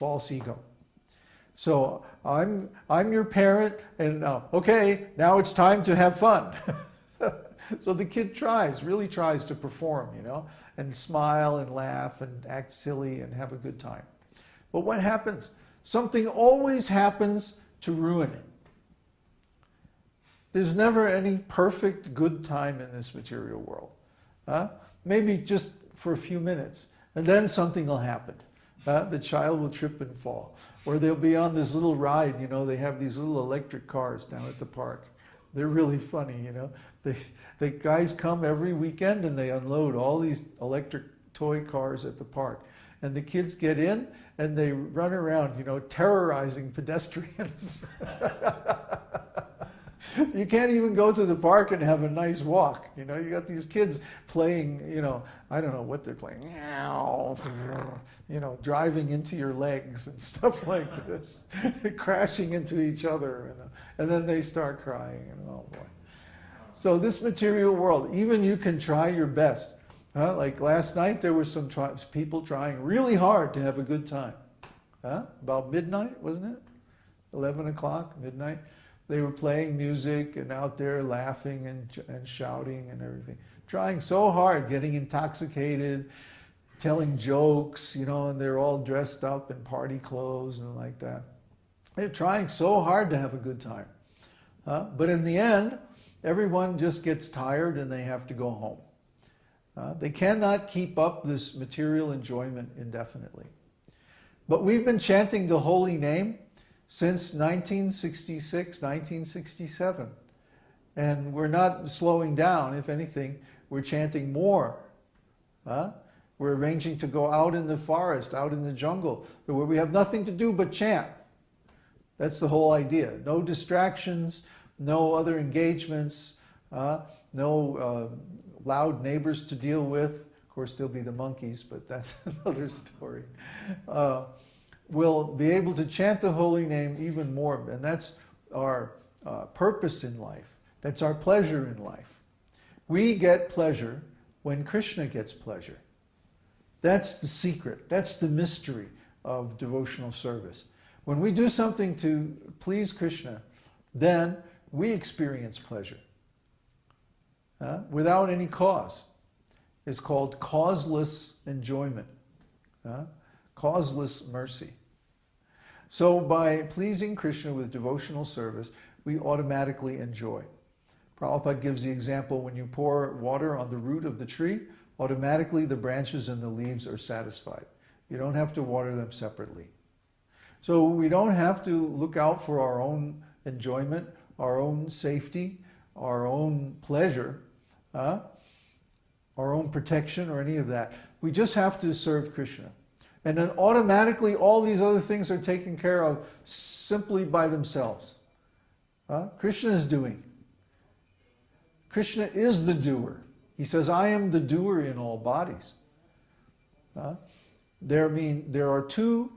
false ego. So I'm your parent, and okay, now it's time to have fun. So the kid really tries to perform, and smile and laugh and act silly and have a good time. But what happens? Something always happens to ruin it. There's never any perfect good time in this material world. Maybe just for a few minutes, and then something will happen. The child will trip and fall. Or they'll be on this little ride, they have these little electric cars down at the park. They're really funny, The guys come every weekend and they unload all these electric toy cars at the park. And the kids get in and they run around, terrorizing pedestrians. You can't even go to the park and have a nice walk. You got these kids playing, I don't know what they're playing, driving into your legs and stuff like this, crashing into each other, and then they start crying, and oh boy. So this material world, even you can try your best. Like last night, there were some people trying really hard to have a good time. About midnight, wasn't it? 11 o'clock, midnight. They were playing music and out there laughing and shouting and everything. Trying so hard, getting intoxicated, telling jokes, and they're all dressed up in party clothes and like that. They're trying so hard to have a good time. But in the end, everyone just gets tired and they have to go home. They cannot keep up this material enjoyment indefinitely. But we've been chanting the holy name since 1966, 1967. And we're not slowing down. If anything, we're chanting more. We're arranging to go out in the forest, out in the jungle, where we have nothing to do but chant. That's the whole idea. No distractions, no other engagements, no loud neighbors to deal with. Of course, there'll be the monkeys, but that's another story. We'll be able to chant the holy name even more, and that's our purpose in life. That's our pleasure in life. We get pleasure when Krishna gets pleasure. That's the secret. That's the mystery of devotional service. When we do something to please Krishna, then we experience pleasure without any cause. It's called causeless enjoyment, causeless mercy. So by pleasing Krishna with devotional service, we automatically enjoy. Prabhupada gives the example, when you pour water on the root of the tree, automatically the branches and the leaves are satisfied. You don't have to water them separately. So we don't have to look out for our own enjoyment, our own safety, our own pleasure, our own protection or any of that. We just have to serve Krishna. And then automatically all these other things are taken care of simply by themselves. Krishna is doing. Krishna is the doer. He says, I am the doer in all bodies. There are two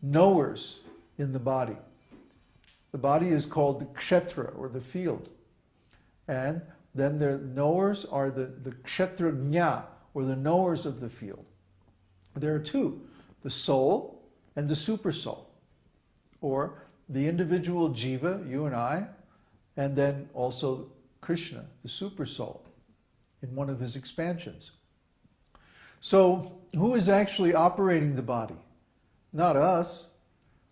knowers in the body. The body is called the kshetra, or the field. And then the knowers are the kshetrajna, or the knowers of the field. There are two, the soul and the super soul, or the individual jiva, you and I, and then also Krishna, the super soul, in one of his expansions. So who is actually operating the body? Not us.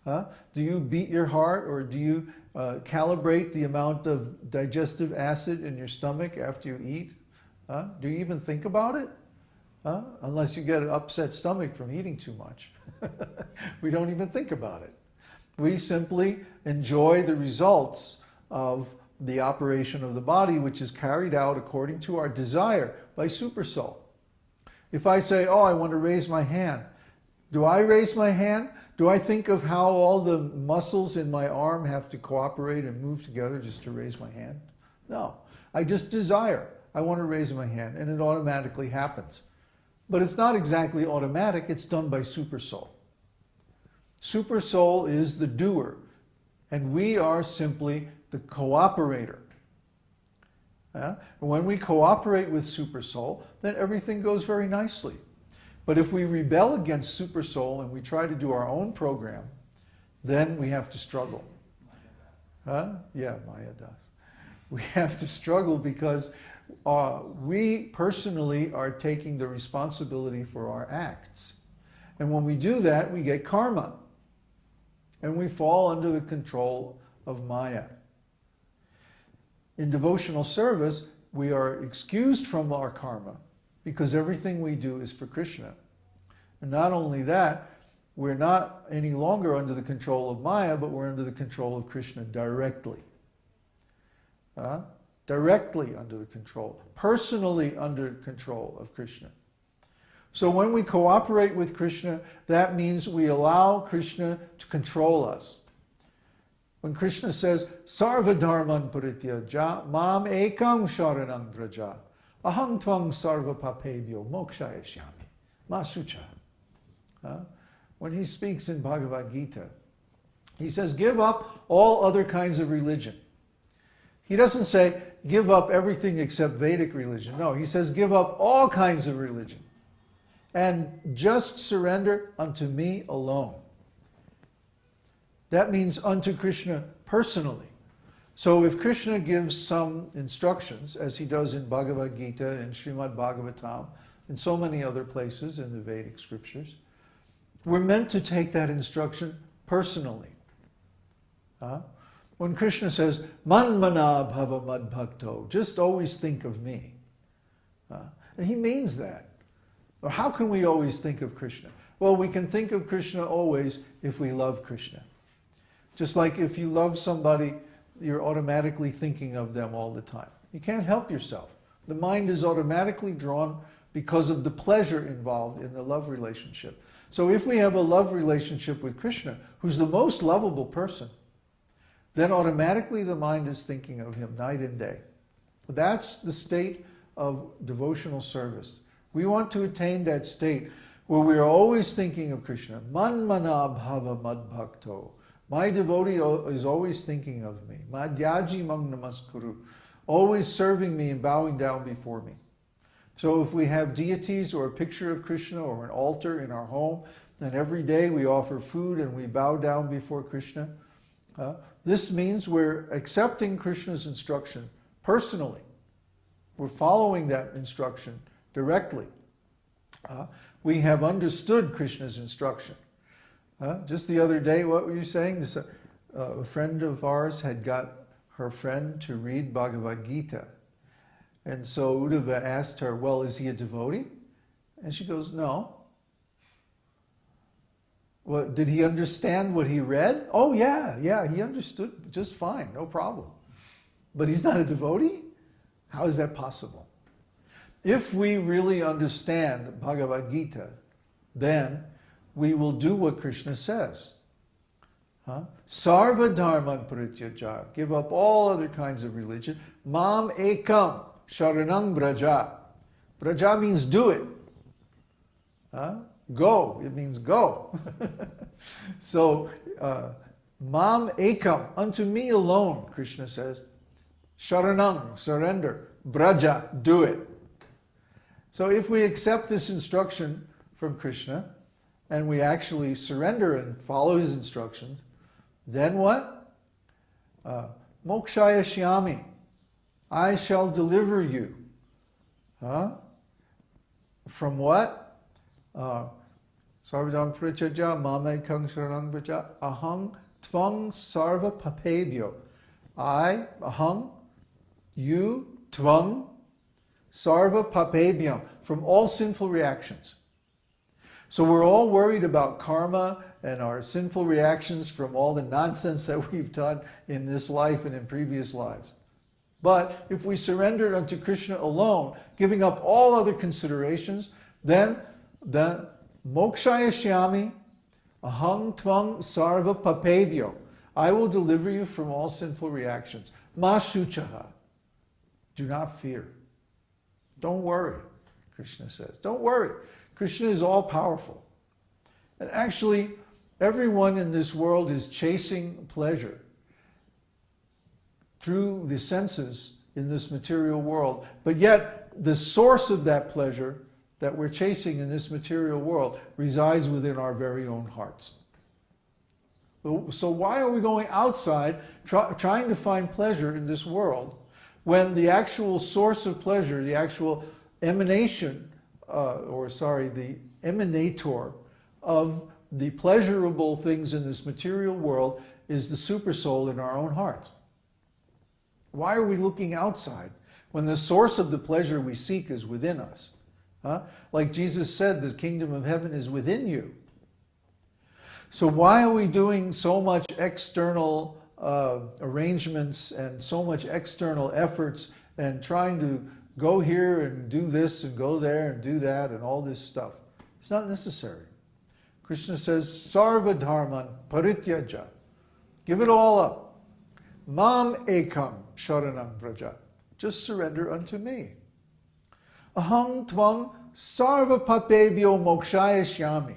Do you beat your heart, or do you calibrate the amount of digestive acid in your stomach after you eat? Do you even think about it? Unless you get an upset stomach from eating too much. We don't even think about it. We simply enjoy the results of the operation of the body, which is carried out according to our desire by super soul. If I say, oh, I want to raise my hand, do I raise my hand? Do I think of how all the muscles in my arm have to cooperate and move together just to raise my hand? No. I just desire. I want to raise my hand, and it automatically happens. But it's not exactly automatic. It's done by super soul. Super soul is the doer, and we are simply the cooperator. When we cooperate with super soul, then everything goes very nicely. But if we rebel against Super Soul and we try to do our own program, then we have to struggle. Huh? Yeah, Maya Das. We have to struggle because we personally are taking the responsibility for our acts. And when we do that, we get karma. And we fall under the control of Maya. In devotional service, we are excused from our karma because everything we do is for Krishna. And not only that, we're not any longer under the control of Maya, but we're under the control of Krishna directly. Directly under the control, personally under control of Krishna. So when we cooperate with Krishna, that means we allow Krishna to control us. When Krishna says, Sarva dharman parityaja, mam ekam sharanam vraja, aham tvang sarva papebhyo mokshayashyami, masucha. When he speaks in Bhagavad Gita, he says, give up all other kinds of religion. He doesn't say, give up everything except Vedic religion. No, he says, give up all kinds of religion and just surrender unto me alone. That means unto Krishna personally. So if Krishna gives some instructions, as he does in Bhagavad Gita and Srimad Bhagavatam, and so many other places in the Vedic scriptures, we're meant to take that instruction personally. When Krishna says, Manmana bhava madbhakto, just always think of me. And he means that. Or how can we always think of Krishna? Well, we can think of Krishna always if we love Krishna. Just like if you love somebody, you're automatically thinking of them all the time. You can't help yourself. The mind is automatically drawn because of the pleasure involved in the love relationship. So if we have a love relationship with Krishna, who's the most lovable person, then automatically the mind is thinking of him night and day. That's the state of devotional service. We want to attain that state where we are always thinking of Krishna. Manmana bhava madbhakto. My devotee is always thinking of me. Madhyaji mang namaskuru. Always serving me and bowing down before me. So if we have deities or a picture of Krishna or an altar in our home, and every day we offer food and we bow down before Krishna, this means we're accepting Krishna's instruction personally. We're following that instruction directly. We have understood Krishna's instruction. Just the other day, what were you saying? A friend of ours had got her friend to read Bhagavad Gita. And so Uddhava asked her, well, is he a devotee? And she goes, no. Well, did he understand what he read? Oh, yeah, he understood just fine, no problem. But he's not a devotee? How is that possible? If we really understand Bhagavad Gita, then we will do what Krishna says. Sarva dharman parityaja, give up all other kinds of religion. Mam ekam sharanam vraja. Vraja means do it. Go, it means go. So, mam ekam, unto me alone, Krishna says. Sharanam, surrender. Vraja, do it. So if we accept this instruction from Krishna, and we actually surrender and follow his instructions, then what? Mokshaya shyami. I shall deliver you. From what? Sarvadam prachaja mame kang sharanam vraja aham tvang sarva papebhyo. I, aham, you, tvang, sarva papebhyam, from all sinful reactions. So we're all worried about karma and our sinful reactions from all the nonsense that we've done in this life and in previous lives. But if we surrender unto Krishna alone, giving up all other considerations, then mokshaya shyami aham tvang sarva papebhyo. I will deliver you from all sinful reactions. Ma shuchaha. Do not fear. Don't worry, Krishna says. Don't worry. Krishna is all-powerful. And actually, everyone in this world is chasing pleasure through the senses in this material world. But yet, the source of that pleasure that we're chasing in this material world resides within our very own hearts. So why are we going outside trying to find pleasure in this world when the actual source of pleasure, the actual emanation, the emanator of the pleasurable things in this material world is the supersoul in our own hearts? Why are we looking outside when the source of the pleasure we seek is within us? Like Jesus said, the kingdom of heaven is within you. So why are we doing so much external arrangements and so much external efforts and trying to go here and do this and go there and do that and all this stuff? It's not necessary. Krishna says, Sarva dharman parityaja. Give it all up. Mam ekam sharanam vraja. Just surrender unto me. Aham tvam sarva papebhyo mokshaya shyami.